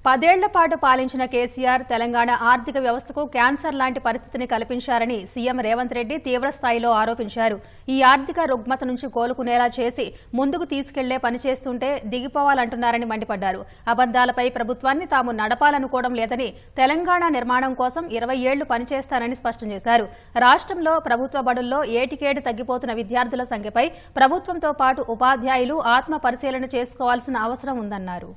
10 ఏళ్ల పాటు పాలించిన కేసీఆర్ తెలంగాణ ఆర్థిక వ్యవస్థకు క్యాన్సర్ లాంటి పరిస్థితిని కల్పించారని సీఎం రేవంత్ రెడ్డి తీవ్రస్థాయిలో ఆరోపించారు. ఈ ఆర్థిక రుగ్మత నుంచి కోలుకునేలా చేసి ముందుకు తీసుకెళ్లే పని చేస్తుంటే దిగిపోవాలంటున్నారని మండిపడ్డారు. అబద్దాలపై ప్రభుత్వాన్ని తాము నడపాలనుకోవడం లేదని, తెలంగాణ నిర్మాణం కోసం 20 ఏళ్లు పనిచేస్తానని స్పష్టం చేశారు. రాష్ట్రంలో ప్రభుత్వ బడుల్లో ఏటికేడు తగ్గిపోతున్న విద్యార్థుల సంఖ్యపై ప్రభుత్వంతో పాటు ఉపాధ్యాయులు ఆత్మ పరిశీలన చేసుకోవాల్సిన అవసరం ఉందన్నారు.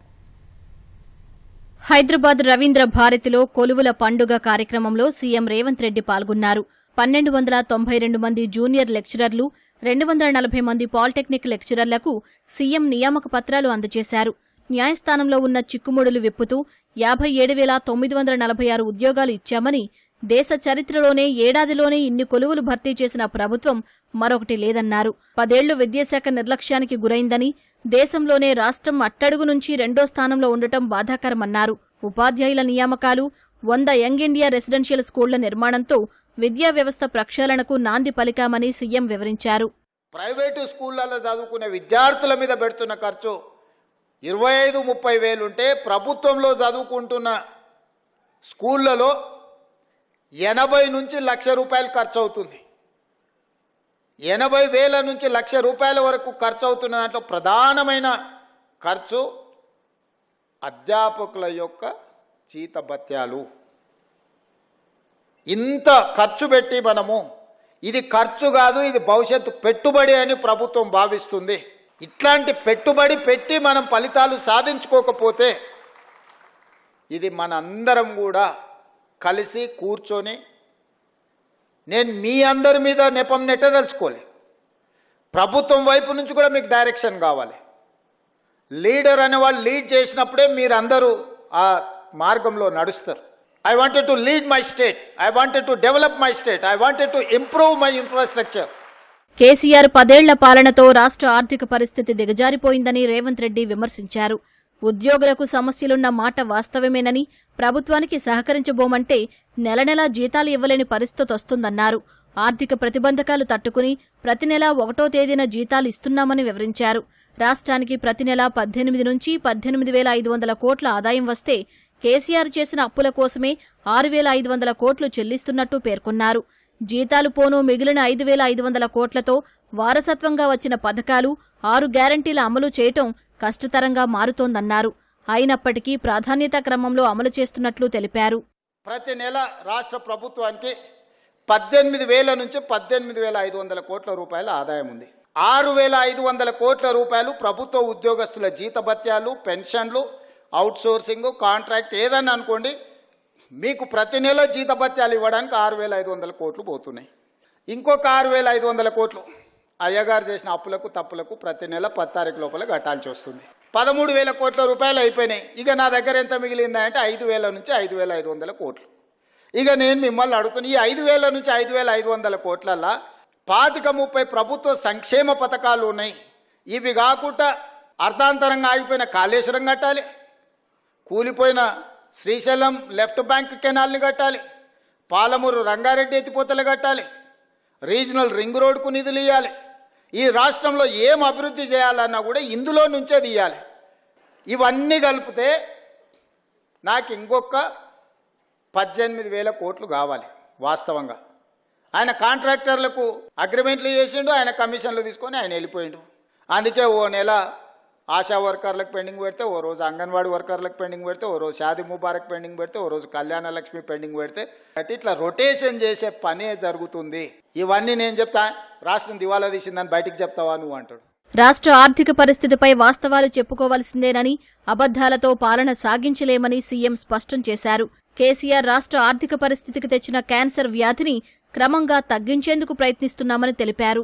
హైదరాబాద్ రవీంద్ర భారతిలో కొలువుల పండుగ కార్యక్రమంలో సీఎం రేవంత్ రెడ్డి పాల్గొన్నారు. 1292 మంది జూనియర్ లెక్చరర్లు, 240 మంది పాలిటెక్నిక్ లెక్చరర్లకు సీఎం నియామక పత్రాలు అందజేశారు. న్యాయస్థానంలో ఉన్న చిక్కుముడులు విప్పుతూ 57,946 ఉద్యోగాలు ఇచ్చామని, దేశ చరిత్రలోనే ఏడాదిలోనే ఇన్ని కొలువులు భర్తీ చేసిన ప్రభుత్వం మరొకటి లేదన్నారు. 10 ఏళ్లు విద్యాశాఖ నిర్లక్ష్యానికి గురైందని, దేశంలోనే రాష్ట్రం అట్టడుగు నుంచి 2వ స్థానంలో ఉండటం బాధాకరమన్నారు. ఉపాధ్యాయుల నియామకాలు, 100 యంగ్ ఇండియా రెసిడెన్షియల్ స్కూళ్ల నిర్మాణంతో విద్యా వ్యవస్థ ప్రక్షాళనకు నాంది పలికామని సీఎం వివరించారు. ప్రైవేటు స్కూళ్లలో చదువుకునే విద్యార్థుల మీద పెడుతున్న ఖర్చు 25-30 వేలుంటే, ప్రభుత్వంలో చదువుకుంటున్న స్కూళ్లలో 80 నుంచి ₹1,00,000 ఖర్చు అవుతుంది. 80,000 నుంచి ₹1,00,000 వరకు ఖర్చు అవుతున్న దాంట్లో ప్రధానమైన ఖర్చు అధ్యాపకుల యొక్క జీతభత్యాలు. ఇంత ఖర్చు పెట్టి మనము ఇది ఖర్చు కాదు, ఇది భవిష్యత్తు పెట్టుబడి అని ప్రభుత్వం భావిస్తుంది. ఇట్లాంటి పెట్టుబడి పెట్టి మనం ఫలితాలు సాధించుకోకపోతే ఇది మనందరం కూడా కలిసి కూర్చొని, నేను మీ అందరి మీద నెపం నెట్టదలుచుకోలే, ప్రభుత్వం వైపు నుంచి కూడా మీకు డైరెక్షన్ కావాలి. లీడర్ అనే వాళ్ళు లీడ్ చేసినప్పుడే మీరందరూ ఆ మార్గంలో నడుస్తారు. I wanted to lead my state, I wanted to develop my state, I wanted to improve my infrastructure. KCR 10 ఏళ్ల పాలనతో రాష్ట్ర ఆర్థిక పరిస్థితి దిగజారిపోయిందని రేవంత్ రెడ్డి విమర్శించారు. ఉద్యోగులకు సమస్యలున్న మాట వాస్తవమేనని, ప్రభుత్వానికి సహకరించబోమంటే నెలనెలా జీతాలు ఇవ్వలేని పరిస్థితి వస్తుందన్నారు. ఆర్థిక ప్రతిబంధకాలు తట్టుకుని ప్రతి నెలా 1వ తేదీన జీతాలు ఇస్తున్నామని వివరించారు. రాష్ట్రానికి ప్రతి నెలా 18 నుంచి 18,500 కోట్ల ఆదాయం వస్తే, కేసీఆర్ చేసిన అప్పుల కోసమే 6,500 కోట్లు చెల్లిస్తున్నట్టు పేర్కొన్నారు. జీతాలు పోను మిగిలిన 5,500 కోట్లతో వారసత్వంగా వచ్చిన పథకాలు, 6 గ్యారంటీల అమలు చేయటం కష్టతరంగా మారుతోందన్నారు. అయినప్పటికీ ప్రాధాన్యతా క్రమంలో అమలు చేస్తున్నట్లు తెలిపారు. ప్రతి నెల రాష్ట్ర ప్రభుత్వానికి 18,000 నుంచి 18,500 కోట్ల రూపాయల ఆదాయం ఉంది. 6,500 కోట్ల రూపాయలు ప్రభుత్వ ఉద్యోగస్తుల జీతభత్యాలు, పెన్షన్లు, అవుట్సోర్సింగ్, కాంట్రాక్ట్ ఏదన్నా అనుకోండి, మీకు ప్రతి నెల జీతభత్యాలు ఇవ్వడానికి 6,500 కోట్లు పోతున్నాయి. ఇంకొక 6,500 కోట్లు అయ్యగారు చేసిన అప్పులకు తప్పులకు ప్రతి నెల 10 తారీఖు లోపల కట్టాల్సి వస్తుంది. 13,000 కోట్ల రూపాయలు అయిపోయినాయి. ఇక నా దగ్గర ఎంత మిగిలిందా అంటే 5,000 నుంచి 5,500 కోట్లు. ఇక నేను మిమ్మల్ని అడుగుతున్నా, ఈ 5,000 నుంచి 5,500 కోట్లల్లో 25-30 ప్రభుత్వ సంక్షేమ పథకాలు ఉన్నాయి. ఇవి కాకుండా అర్ధాంతరంగా ఆగిపోయిన కాళేశ్వరం కట్టాలి, కూలిపోయిన శ్రీశైలం లెఫ్ట్ బ్యాంక్ కెనాల్ని కట్టాలి, పాలమూరు రంగారెడ్డి ఎత్తిపోతలు కట్టాలి, రీజనల్ రింగ్ రోడ్కు నిధులు ఇవ్వాలి. ఈ రాష్ట్రంలో ఏం అభివృద్ధి చేయాలన్నా కూడా ఇందులో నుంచే తీయాలి. ఇవన్నీ కలిపితే నాకు ఇంకొక 18,000 కోట్లు కావాలి. వాస్తవంగా ఆయన కాంట్రాక్టర్లకు అగ్రిమెంట్లు చేసిండు, ఆయన కమిషన్లు తీసుకొని ఆయన వెళ్ళిపోయిండు. అందుకే ఓ నెల ఆశా వర్కర్లకు పెండింగ్ పెడితే, ఓ రోజు అంగన్వాడీ వర్కర్లకు పెండింగ్ పెడితే, ఓ రోజు షాదీ ముబారక్ పెండింగ్ పెడితే, ఓ రోజు కళ్యాణ లక్ష్మి పెండింగ్ పెడితే, ఇట్లా రొటేషన్ చేసే పనే జరుగుతుంది. ఇవన్నీ నేను చెప్తా, రాష్ట్రం దివాలా తీసిందని బయటికి చెప్తావా నువ్వు అంటాడు. రాష్ట్ర ఆర్థిక పరిస్థితిపై వాస్తవాలు చెప్పుకోవాల్సిందేనని, అబద్దాలతో పాలన సాగించలేమని సీఎం స్పష్టం చేశారు. కేసీఆర్ రాష్ట్ర ఆర్థిక పరిస్థితికి తెచ్చిన క్యాన్సర్ వ్యాధిని క్రమంగా తగ్గించేందుకు ప్రయత్నిస్తున్నామని తెలిపారు.